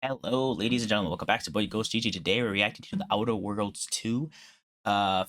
Hello, ladies and gentlemen. Welcome back to Boy GhostGG. Today we're reacting to the Outer Worlds 2.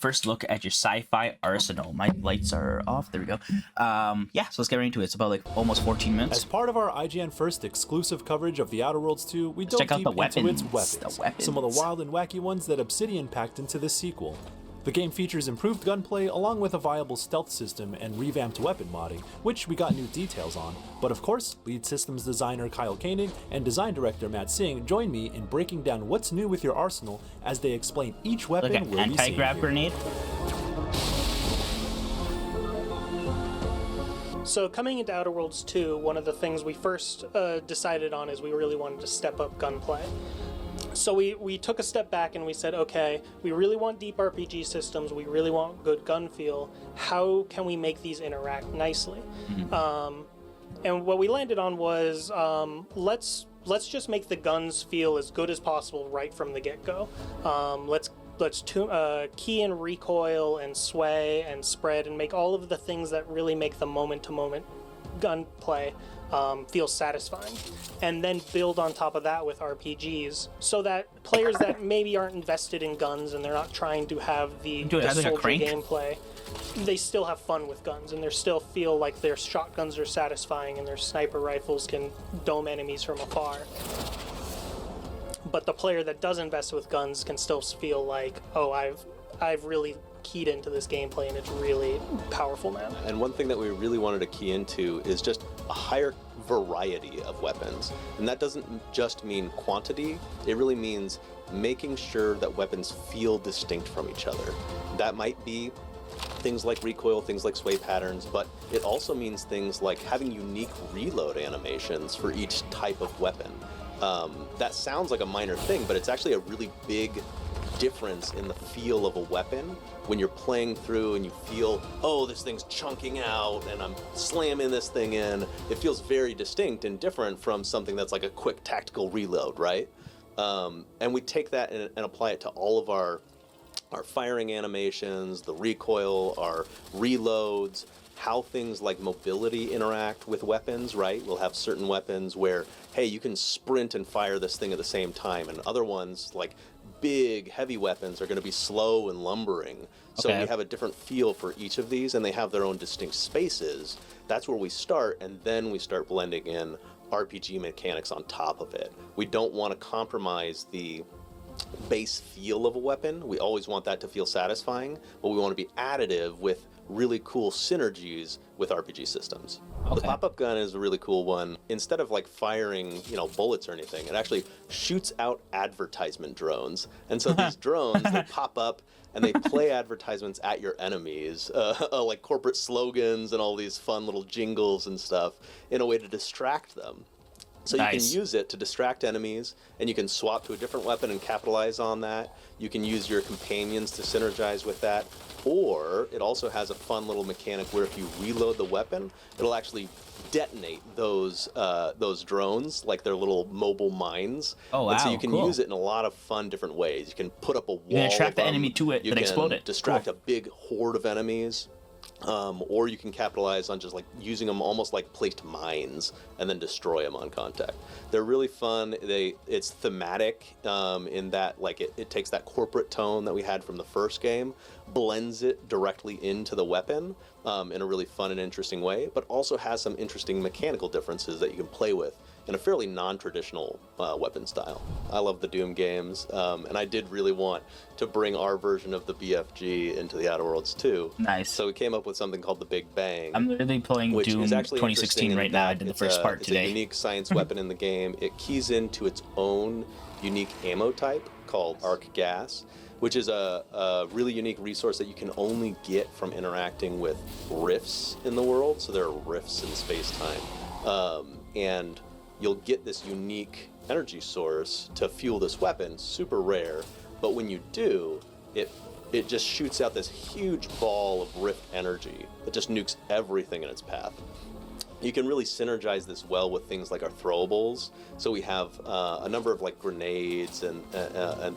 First look at your sci-fi arsenal. My lights are off. There we go. Yeah, so let's get right into it. It's about like almost 14 minutes. As part of our IGN first exclusive coverage of the Outer Worlds 2, we Let's check dove out deep the into its weapons. weapons, The weapons. some of the wild and wacky ones that Obsidian packed into this sequel. The game features improved gunplay along with a viable stealth system and revamped weapon modding, which we got new details on. But of course, lead systems designer Kyle Koenig and design director Matt Singh join me in breaking down what's new with your arsenal as they explain each weapon Look at we'll be seeing anti-grav here. grenade. So coming into Outer Worlds 2, one of the things we first decided on is we really wanted to step up gunplay. So we took a step back and we said, okay, we really want deep RPG systems, we really want good gun feel. How can we make these interact nicely? And what we landed on was let's just make the guns feel as good as possible right from the get-go. Let's key in recoil and sway and spread and make all of the things that really make the moment-to-moment gunplay feel satisfying, and then build on top of that with RPGs so that players that maybe aren't invested in guns and they're not trying to have the soldier gameplay, they still have fun with guns and they still feel like their shotguns are satisfying and their sniper rifles can dome enemies from afar. But the player that does invest with guns can still feel like, oh, I've really keyed into this gameplay and it's really powerful now. And one thing that we really wanted to key into is just a higher variety of weapons. And that doesn't just mean quantity, it really means making sure that weapons feel distinct from each other. That might be things like recoil, things like sway patterns, but it also means things like having unique reload animations for each type of weapon. That sounds like a minor thing, but it's actually a really big difference in the feel of a weapon when you're playing through and you feel, oh, this thing's chunking out and I'm slamming this thing in. It feels very distinct and different from something that's like a quick tactical reload, right? And we take that and apply it to all of our firing animations, the recoil, our reloads, how things like mobility interact with weapons, right? We'll have certain weapons where, hey, you can sprint and fire this thing at the same time, and other ones, like big, heavy weapons, are going to be slow and lumbering. So we have a different feel for each of these, and they have their own distinct spaces. That's where we start, and then we start blending in RPG mechanics on top of it. We don't want to compromise the base feel of a weapon. We always want that to feel satisfying, but we want to be additive with really cool synergies with RPG systems. The pop-up gun is a really cool one. Instead of like firing, bullets or anything, it actually shoots out advertisement drones. And so these drones, they pop up and they play advertisements at your enemies, like corporate slogans and all these fun little jingles and stuff in a way to distract them. So you can use it to distract enemies, and you can swap to a different weapon and capitalize on that. You can use your companions to synergize with that. Or it also has a fun little mechanic where if you reload the weapon, it'll actually detonate those drones, like their little mobile mines. Oh, wow, and so you can use it in a lot of fun different ways. You can put up a wall. You can attract the enemy to it, then explode it. You can distract a big horde of enemies. Or you can capitalize on just like using them almost like placed mines and then destroy them on contact. They're really fun. It's thematic in that like it takes that corporate tone that we had from the first game, blends it directly into the weapon in a really fun and interesting way, but also has some interesting mechanical differences that you can play with in a fairly non-traditional weapon style. I love the Doom games, and I did really want to bring our version of the BFG into the Outer Worlds 2. Nice. So we came up with something called the Big Bang. I'm literally playing Doom 2016 right now. I did the first part today. It's a unique science weapon in the game. It keys into its own unique ammo type called arc gas, which is a really unique resource that you can only get from interacting with rifts in the world. So there are rifts in space-time. And you'll get this unique energy source to fuel this weapon, super rare, but when you do, it just shoots out this huge ball of rift energy that just nukes everything in its path. You can really synergize this well with things like our throwables. So we have a number of like grenades and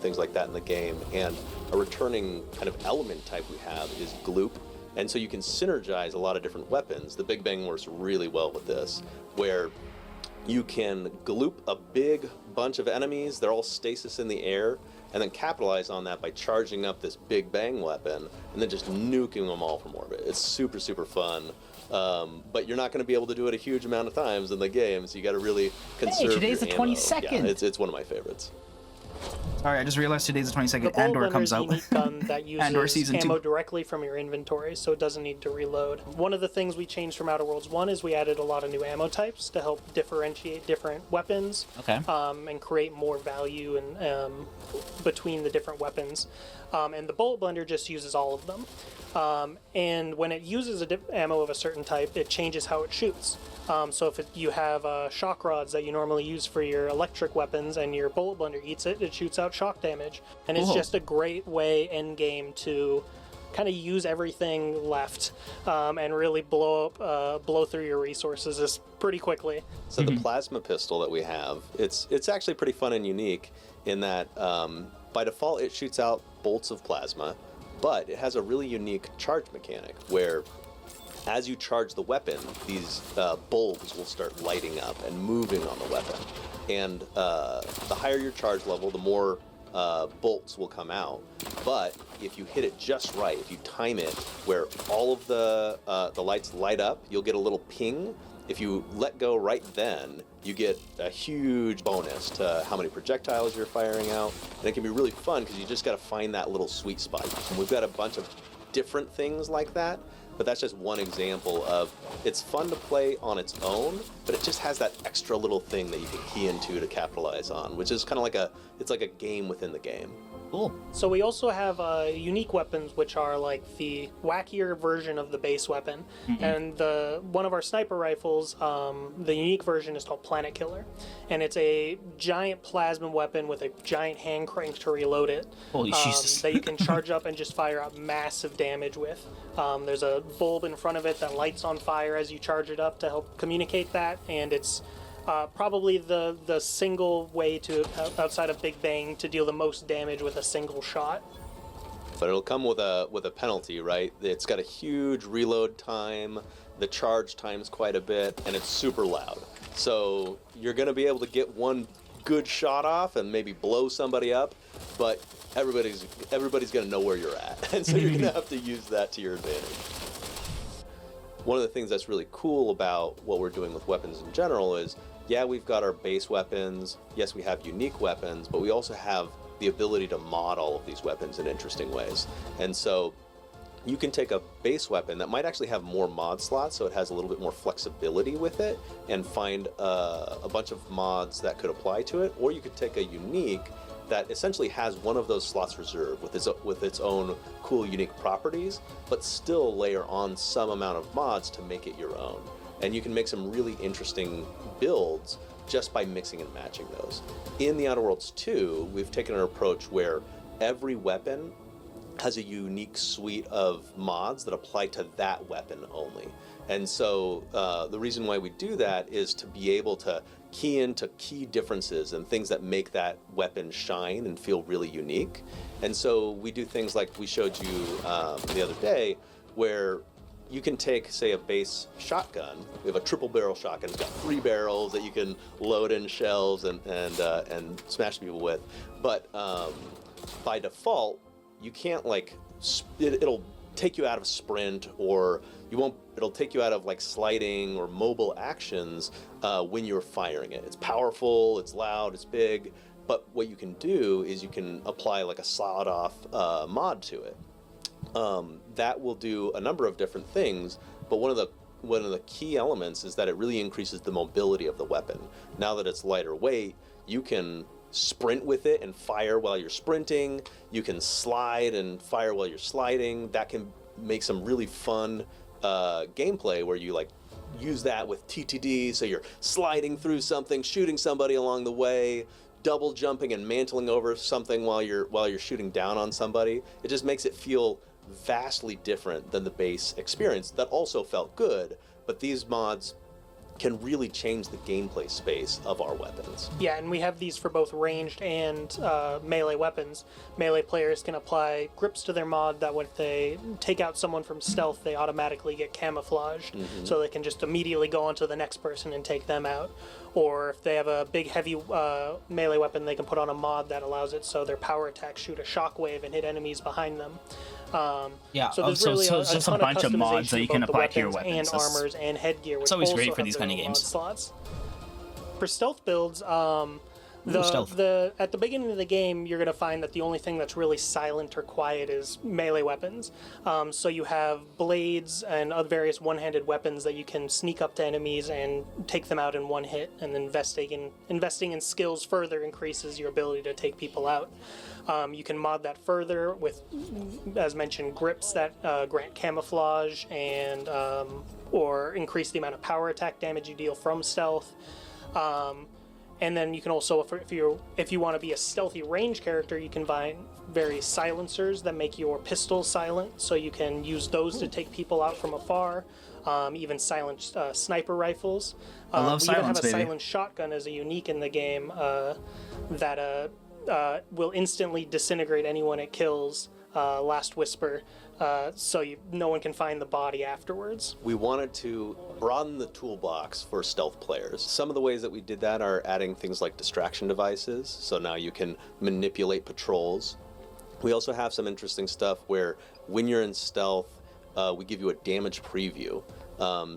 things like that in the game, and a returning kind of element type we have is gloop. And so you can synergize a lot of different weapons. The Big Bang works really well with this, where you can gloop a big bunch of enemies, they're all stasis in the air, and then capitalize on that by charging up this big bang weapon and then just nuking them all from orbit. It's super, super fun. But you're not going to be able to do it a huge amount of times in the game, so you got to really conserve today's your the ammo. 22nd. Yeah, it's one of my favorites. Sorry, I just realized today's the 22nd. The Andor Bullet comes Blender is a out. unique gun that Andor uses Season ammo 2. directly from your inventory, so it doesn't need to reload. One of the things we changed from Outer Worlds 1 is we added a lot of new ammo types to help differentiate different weapons, Okay. and create more value between the different weapons. And the Bullet Blender just uses all of them. And when it uses ammo of a certain type, it changes how it shoots. So if you have shock rods that you normally use for your electric weapons and your Bullet Blender eats it, it shoots out shock damage. And it's Cool. just a great way end game to kind of use everything left and really blow through your resources just pretty quickly. So the plasma pistol that we have, it's actually pretty fun and unique in that by default it shoots out bolts of plasma, but it has a really unique charge mechanic where as you charge the weapon, these bulbs will start lighting up and moving on the weapon. And the higher your charge level, the more bolts will come out. But if you hit it just right, if you time it where all of the lights light up, you'll get a little ping. If you let go right then, you get a huge bonus to how many projectiles you're firing out. And it can be really fun because you just got to find that little sweet spot. And we've got a bunch of different things like that. But that's just one example of it's fun to play on its own, but it just has that extra little thing that you can key into to capitalize on, which is kind of like it's like a game within the game. Cool. So we also have unique weapons, which are like the wackier version of the base weapon. And one of our sniper rifles, the unique version is called Planet Killer, and it's a giant plasma weapon with a giant hand crank to reload it. Holy Jesus. That you can charge up and just fire out massive damage with. There's a bulb in front of it that lights on fire as you charge it up to help communicate that, and it's probably the single way to outside of Big Bang to deal the most damage with a single shot. But it'll come with a penalty, right? It's got a huge reload time, the charge time's quite a bit, and it's super loud. So you're going to be able to get one good shot off and maybe blow somebody up, but everybody's going to know where you're at, and so you're going to have to use that to your advantage. One of the things that's really cool about what we're doing with weapons in general is, yeah, we've got our base weapons, yes, we have unique weapons, but we also have the ability to mod all of these weapons in interesting ways. And so you can take a base weapon that might actually have more mod slots, so it has a little bit more flexibility with it, and find a bunch of mods that could apply to it, or you could take a unique that essentially has one of those slots reserved with its own cool, unique properties, but still layer on some amount of mods to make it your own. And you can make some really interesting builds just by mixing and matching those. In the Outer Worlds 2, we've taken an approach where every weapon has a unique suite of mods that apply to that weapon only. And so the reason why we do that is to be able to key into key differences and things that make that weapon shine and feel really unique. And so we do things like we showed you the other day, where you can take, say, a base shotgun. We have a triple barrel shotgun. It's got 3 barrels that you can load in shells and smash people with. But by default, you can't it'll take you out of sprint, or it'll take you out of like sliding or mobile actions when you're firing it. It's powerful, it's loud, it's big, but what you can do is you can apply like a sawed off mod to it. That will do a number of different things, but one of the key elements is that it really increases the mobility of the weapon. Now that it's lighter weight, you can sprint with it and fire while you're sprinting. You can slide and fire while you're sliding. That can make some really fun gameplay where you like use that with TTD, so you're sliding through something, shooting somebody along the way, double jumping and mantling over something while you're shooting down on somebody. It just makes it feel vastly different than the base experience that also felt good, but these mods can really change the gameplay space of our weapons. Yeah, and we have these for both ranged and melee weapons. Melee players can apply grips to their mod that when they take out someone from stealth, they automatically get camouflaged, so they can just immediately go on to the next person and take them out. or if they have a big heavy melee weapon, they can put on a mod that allows it so their power attacks shoot a shockwave and hit enemies behind them. Yeah, so there's so really it's just a ton bunch of mods customization that you can both the apply to your weapons weapons. and armors and headgear, which always also great for have these their kind of own mod games. slots. For stealth builds, stealth. at the beginning of the game, you're going to find that the only thing that's really silent or quiet is melee weapons. So you have blades and other various one-handed weapons that you can sneak up to enemies and take them out in one hit, and investing in skills further increases your ability to take people out. You can mod that further with, as mentioned, grips that grant camouflage and or increase the amount of power attack damage you deal from stealth. And then you can also, if you want to be a stealthy range character, you can find various silencers that make your pistol silent, so you can use those to take people out from afar. Even silent sniper rifles. I love we even have silence, a baby. silent shotgun as a unique in the game that will instantly disintegrate anyone it kills. Last Whisper, so no one can find the body afterwards. We wanted to broaden the toolbox for stealth players. Some of the ways that we did that are adding things like distraction devices, so now you can manipulate patrols. We also have some interesting stuff where when you're in stealth, we give you a damage preview.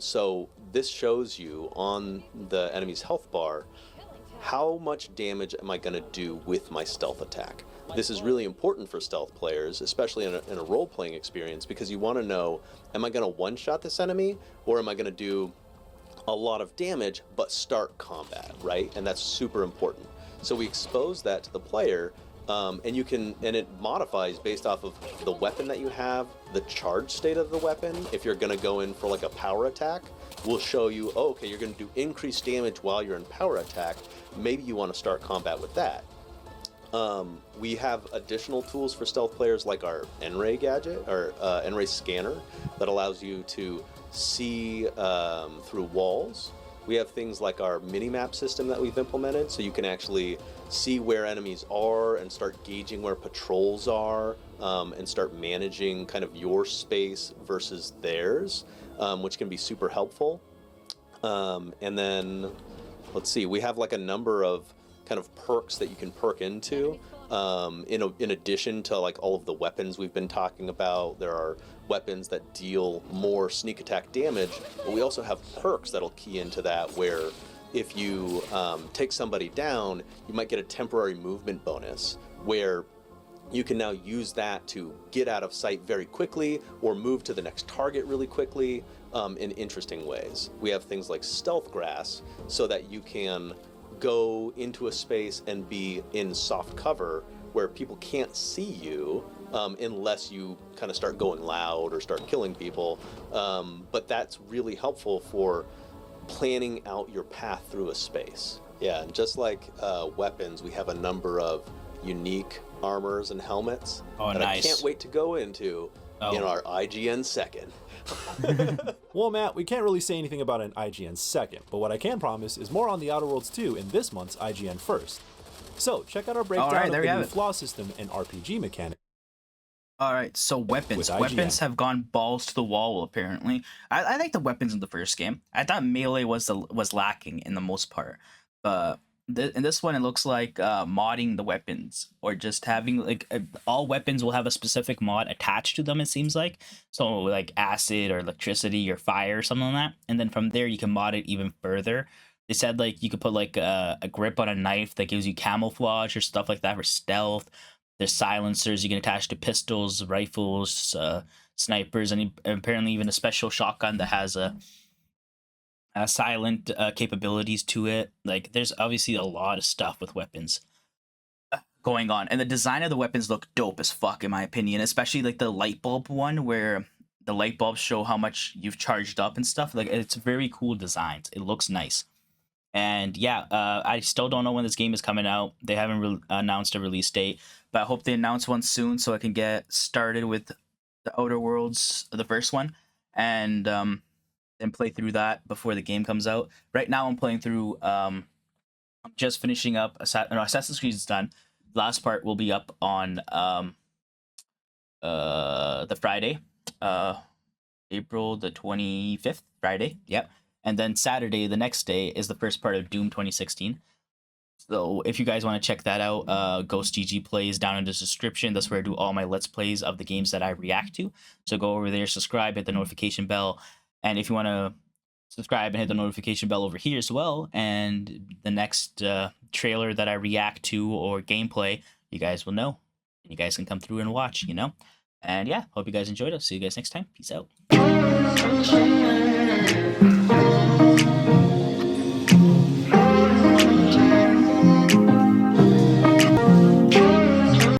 So this shows you on the enemy's health bar how much damage am I going to do with my stealth attack. This is really important for stealth players, especially in a role-playing experience, because you want to know, am I going to one-shot this enemy, or am I going to do a lot of damage but start combat, right? And that's super important. So we expose that to the player, and it modifies based off of the weapon that you have, the charge state of the weapon. If you're going to go in for like a power attack, we'll show you, oh, okay, you're going to do increased damage while you're in power attack. Maybe you want to start combat with that. We have additional tools for stealth players like our N-Ray gadget, or N-Ray scanner, that allows you to see through walls. We have things like our mini-map system that we've implemented, so you can actually see where enemies are and start gauging where patrols are, and start managing kind of your space versus theirs, which can be super helpful. And then, let's see, we have like a number of kind of perks that you can perk into, in addition to like all of the weapons we've been talking about. There are weapons that deal more sneak attack damage, but we also have perks that'll key into that, where if you take somebody down, you might get a temporary movement bonus, where you can now use that to get out of sight very quickly or move to the next target really quickly, in interesting ways. We have things like stealth grass, so that you can go into a space and be in soft cover where people can't see you, unless you kind of start going loud or start killing people. But that's really helpful for planning out your path through a space. Yeah, and just like weapons, we have a number of unique armors and helmets that nice. I can't wait to go into in our IGN second. Well, Matt, we can't really say anything about an IGN second, but what I can promise is more on The Outer Worlds 2 in this month's IGN first. So, check out our breakdown of the new flaw system and RPG mechanics. All right, so weapons. With IGN. Weapons have gone balls to the wall, apparently. I like the weapons in the first game. I thought melee was lacking in the most part. But in this one, it looks like modding the weapons, or just having like all weapons will have a specific mod attached to them, it seems like. So like acid or electricity or fire or something like that. And then from there, you can mod it even further. They said like you could put like a grip on a knife that gives you camouflage or stuff like that for stealth. There's silencers you can attach to pistols, rifles, snipers, and apparently even a special shotgun that has a silent capabilities to it. Like there's obviously a lot of stuff with weapons going on, and the design of the weapons look dope as fuck in my opinion, especially like the light bulb one, where the light bulbs show how much you've charged up and stuff. Like it's very cool designs. It looks nice. And yeah, I still don't know when this game is coming out. They haven't announced a release date, but I hope they announce one soon so I can get started with the Outer Worlds, the first one, and play through that before the game comes out. Right now, I'm playing through. I'm just finishing up. Assassin's Creed is done. Last part will be up on the Friday, April the 25th. Friday. Yep. And then Saturday, the next day, is the first part of Doom 2016. So if you guys want to check that out, GhostGG plays down in the description. That's where I do all my Let's Plays of the games that I react to. So go over there, subscribe, hit the notification bell. And if you want to subscribe and hit the notification bell over here as well, and the next trailer that I react to or gameplay, you guys will know. You guys can come through and watch, you know? And yeah, hope you guys enjoyed it. See you guys next time. Peace out.